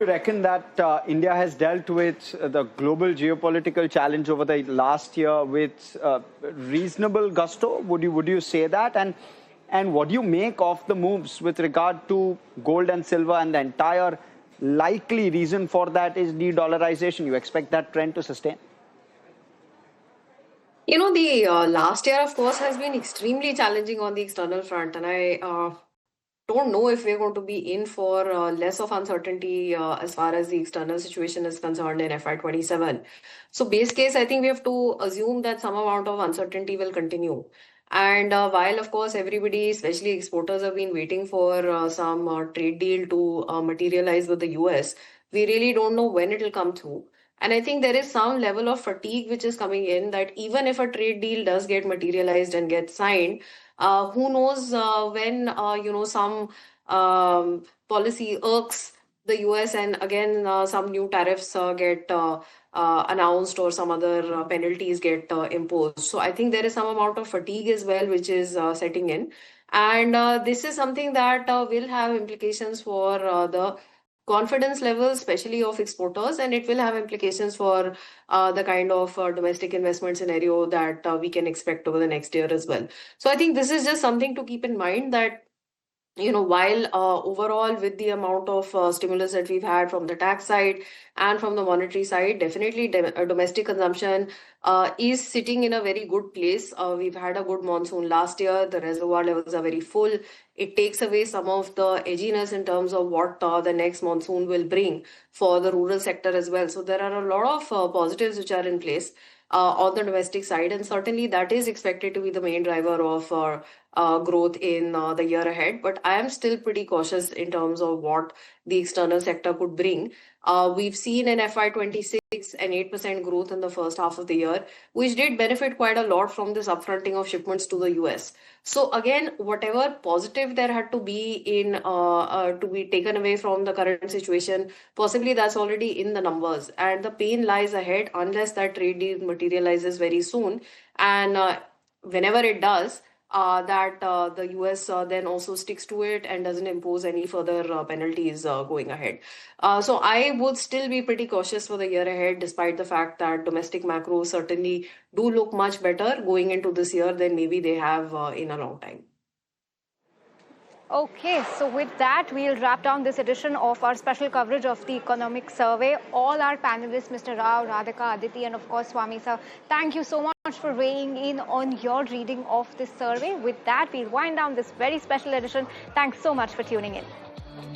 You reckon that India has dealt with the global geopolitical challenge over the last year with reasonable gusto? Would you say that? And what do you make of the moves with regard to gold and silver, and the entire likely reason for that is de-dollarization? You expect that trend to sustain? The last year, of course, has been extremely challenging on the external front, and I don't know if we're going to be in for less of uncertainty as far as the external situation is concerned in FY27. So, base case, I think we have to assume that some amount of uncertainty will continue. And while, of course, everybody, especially exporters, have been waiting for some trade deal to materialize with the US, we really don't know when it will come through. And I think there is some level of fatigue which is coming in that even if a trade deal does get materialized and get signed, who knows when some policy irks the US, and again some new tariffs get announced, or some other penalties get imposed. So I think there is some amount of fatigue as well which is setting in, and this is something that will have implications for the confidence levels, especially of exporters, and it will have implications for the kind of domestic investment scenario that we can expect over the next year as well. So I think this is just something to keep in mind, that while overall with the amount of stimulus that we've had from the tax side and from the monetary side, definitely domestic consumption is sitting in a very good place. We've had a good monsoon last year. The reservoir levels are very full. It takes away some of the edginess in terms of what the next monsoon will bring for the rural sector as well. So there are a lot of positives which are in place on the domestic side, and certainly that is expected to be the main driver of growth in the year ahead. But I am still pretty cautious in terms of what the external sector could bring. We've seen in FY26 an 8% growth in the first half of the year, which did benefit quite a lot from this upfronting of shipments to the US. So again, whatever positive there had to be in to be taken away from the current situation, possibly that's already in the numbers, and the pain lies ahead unless that trade deal materializes very soon. And whenever it does, that the US then also sticks to it and doesn't impose any further penalties going ahead. So I would still be pretty cautious for the year ahead, despite the fact that domestic macros certainly do look much better going into this year than maybe they have in a long time. Okay, so with that, we'll wrap down this edition of our special coverage of the economic survey. All our panelists, Mr. Rao, Radhika, Aditi, and of course, Swami sir, thank you so much for weighing in on your reading of this survey. With that, we'll wind down this very special edition. Thanks so much for tuning in.